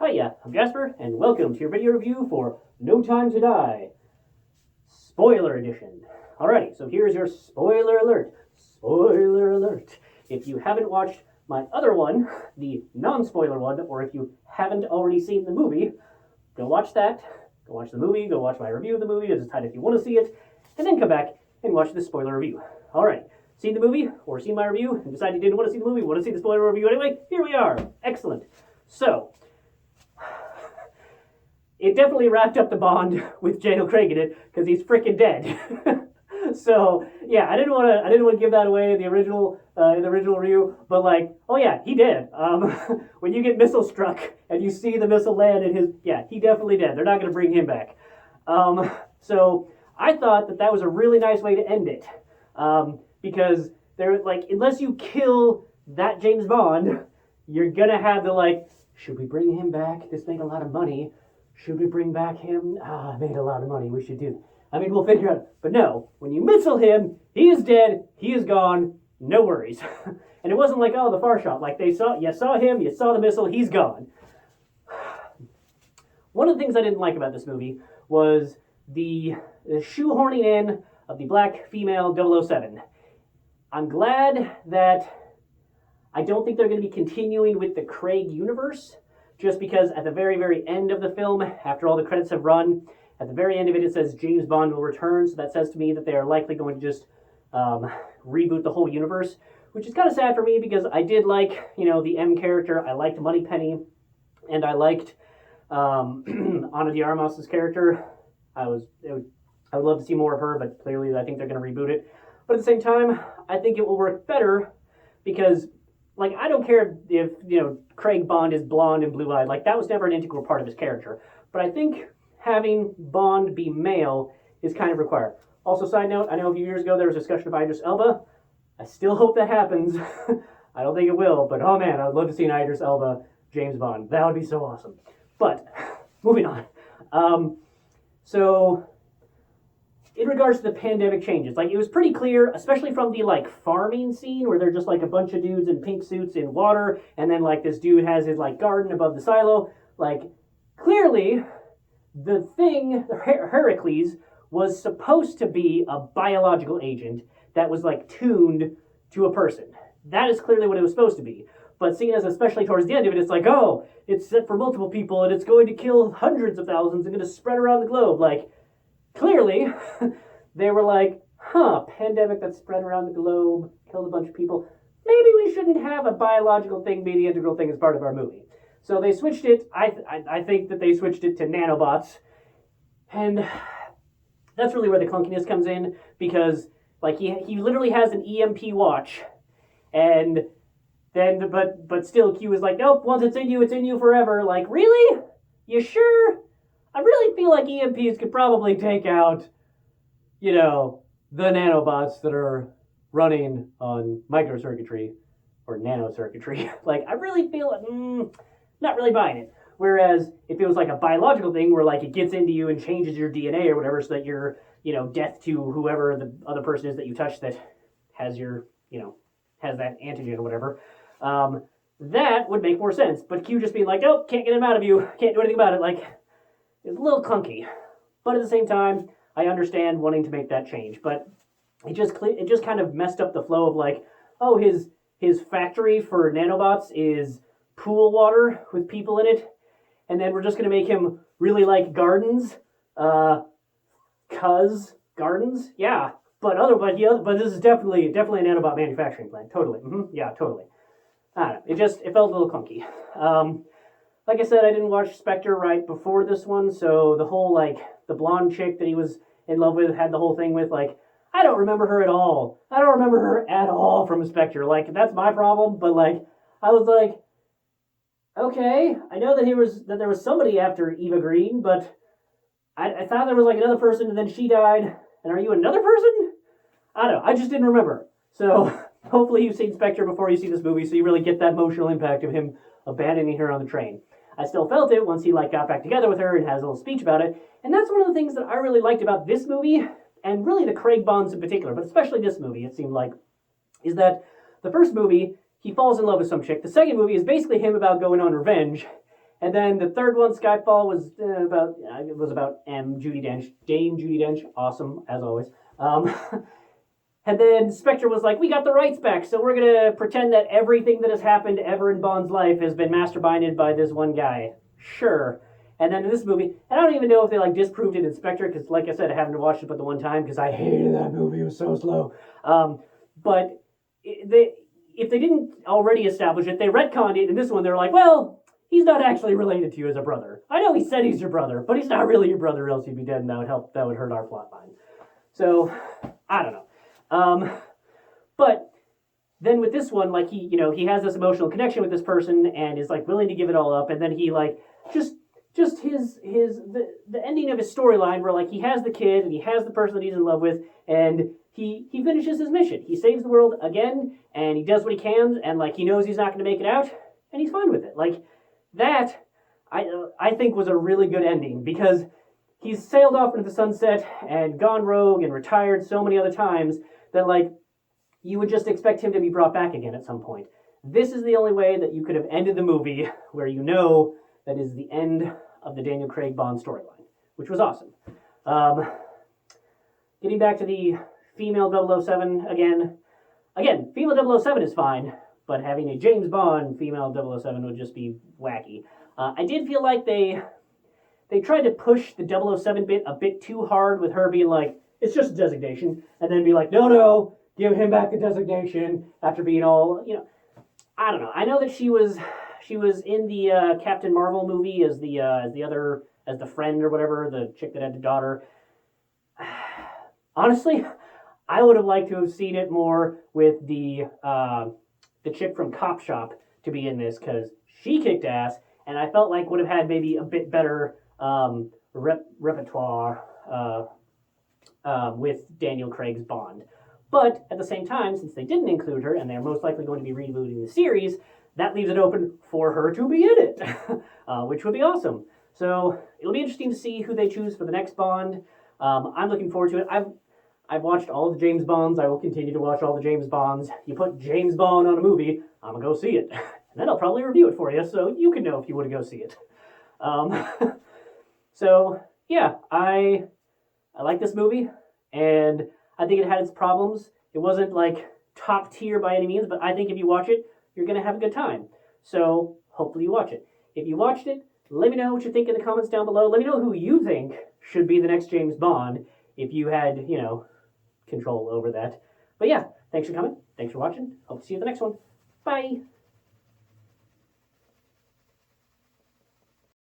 Hiya, I'm Jasper, and welcome to your video review for No Time to Die, Spoiler Edition. Alrighty, so here's your spoiler alert. Spoiler alert. If you haven't watched my other one, the non-spoiler one, or if you haven't already seen the movie, go watch that. Go watch the movie, go watch my review of the movie, decide if you want to see it, and then come back and watch the spoiler review. Alright, seen the movie, or seen my review, and decided you didn't want to see the movie, want to see the spoiler review anyway? Here we are. Excellent. So, it definitely wrapped up the Bond with Daniel Craig in it because he's freaking dead. So yeah, I didn't want to give that away in the original review, but like, oh yeah, he did. When you get missile struck and you see the missile land in his, yeah, he definitely did. They're not going to bring him back. So I thought that was a really nice way to end it, because they're like, unless you kill that James Bond, you're gonna have the like, should we bring him back? This made a lot of money. Should we bring back him? Made a lot of money. We should do. I mean, we'll figure out. But no, when you missile him, he is dead. He is gone. No worries. And it wasn't like, oh, the far shot. Like you saw him, you saw the missile, he's gone. One of the things I didn't like about this movie was the shoehorning in of the black female 007. I'm glad that I don't think they're going to be continuing with the Craig universe. Just because at the very, very end of the film, after all the credits have run, at the very end of it, it says James Bond will return. So that says to me that they are likely going to just reboot the whole universe, which is kind of sad for me because I did like, the M character. I liked Moneypenny, and I liked Ana de Armas's character. I would love to see more of her, but clearly I think they're going to reboot it. But at the same time, I think it will work better because, like, I don't care if, Craig Bond is blonde and blue-eyed. Like, that was never an integral part of his character. But I think having Bond be male is kind of required. Also, side note, I know a few years ago there was discussion of Idris Elba. I still hope that happens. I don't think it will, but oh man, I'd love to see an Idris Elba James Bond. That would be so awesome. But, moving on. So, in regards to the pandemic changes, like, it was pretty clear, especially from the, like, farming scene, where they're just, like, a bunch of dudes in pink suits in water, and then, like, this dude has his, like, garden above the silo. Like, clearly, the thing, Heracles, was supposed to be a biological agent that was, like, tuned to a person. That is clearly what it was supposed to be. But seeing as, especially towards the end of it, it's like, oh, it's set for multiple people, and it's going to kill hundreds of thousands, and going to spread around the globe. Like, clearly, they were like, pandemic that spread around the globe, killed a bunch of people. Maybe we shouldn't have a biological thing be the integral thing as part of our movie. So they switched it. I think that they switched it to nanobots. And that's really where the clunkiness comes in, because, like, he literally has an EMP watch. And then, but still, Q is like, nope, once it's in you forever. Like, really? You sure? I really feel like EMPs could probably take out, the nanobots that are running on microcircuitry or nanocircuitry. Like, I really feel, not really buying it. Whereas if it was like a biological thing where, like, it gets into you and changes your DNA or whatever so that you're, death to whoever the other person is that you touch that has your, has that antigen or whatever, that would make more sense. But Q just being like, nope, can't get him out of you, can't do anything about it, like, it's a little clunky. But at the same time, I understand wanting to make that change. But it just kind of messed up the flow of, like, oh, his factory for nanobots is pool water with people in it, and then we're just going to make him really like gardens, gardens, yeah. But this is definitely a nanobot manufacturing plant. Totally, yeah, totally. I don't know. It felt a little clunky. Like I said, I didn't watch Spectre right before this one, so the whole, like, the blonde chick that he was in love with had the whole thing with, like, I don't remember her at all. I don't remember her at all from Spectre. Like, that's my problem, but, like, I was like, okay, I know that there was somebody after Eva Green, but I thought there was, like, another person, and then she died, and are you another person? I don't know, I just didn't remember. So, hopefully you've seen Spectre before you see this movie, so you really get that emotional impact of him abandoning her on the train. I still felt it once he, like, got back together with her and has a little speech about it, and that's one of the things that I really liked about this movie, and really the Craig Bonds in particular, but especially this movie, it seemed like, is that the first movie, he falls in love with some chick. The second movie is basically him about going on revenge, And then the third one, Skyfall, was about Dame Judi Dench, awesome as always. And then Spectre was like, we got the rights back, so we're going to pretend that everything that has happened ever in Bond's life has been masterminded by this one guy. Sure. And then in this movie, and I don't even know if they like disproved it in Spectre, because like I said, I haven't watched it but the one time, because I hated that movie. It was so slow. But if they didn't already establish it, they retconned it in this one. They're like, well, he's not actually related to you as a brother. I know he said he's your brother, but he's not really your brother, or else he'd be dead, and that would hurt our plot line. So, I don't know. But then with this one, like he has this emotional connection with this person and is like willing to give it all up, and then he like just the ending of his storyline where like he has the kid and he has the person that he's in love with, and he finishes his mission. He saves the world again, and he does what he can, and like he knows he's not going to make it out, and he's fine with it. Like that, I think was a really good ending, because he's sailed off into the sunset and gone rogue and retired so many other times that like you would just expect him to be brought back again at some point. This is the only way that you could have ended the movie where you know that is the end of the Daniel Craig Bond storyline, which was awesome. Getting back to the female 007 again, female 007 is fine, but having a James Bond female 007 would just be wacky. I did feel like they tried to push the 007 bit a bit too hard with her being like, it's just a designation, and then be like, no, give him back the designation after being all, I don't know. I know that she was in the Captain Marvel movie as the friend or whatever, the chick that had the daughter. Honestly, I would have liked to have seen it more with the chick from Cop Shop to be in this, because she kicked ass, and I felt like would have had maybe a bit better repertoire with Daniel Craig's Bond. But at the same time, since they didn't include her, and they're most likely going to be rebooting the series, that leaves it open for her to be in it, which would be awesome. So it'll be interesting to see who they choose for the next Bond. I'm looking forward to it. I've watched all the James Bonds. I will continue to watch all the James Bonds. You put James Bond on a movie, I'm going to go see it. And then I'll probably review it for you, so you can know if you want to go see it. So, yeah, I like this movie, and I think it had its problems. It wasn't, like, top tier by any means, but I think if you watch it, you're going to have a good time. So, hopefully you watch it. If you watched it, let me know what you think in the comments down below. Let me know who you think should be the next James Bond, if you had, control over that. But yeah, thanks for coming. Thanks for watching. Hope to see you in the next one. Bye.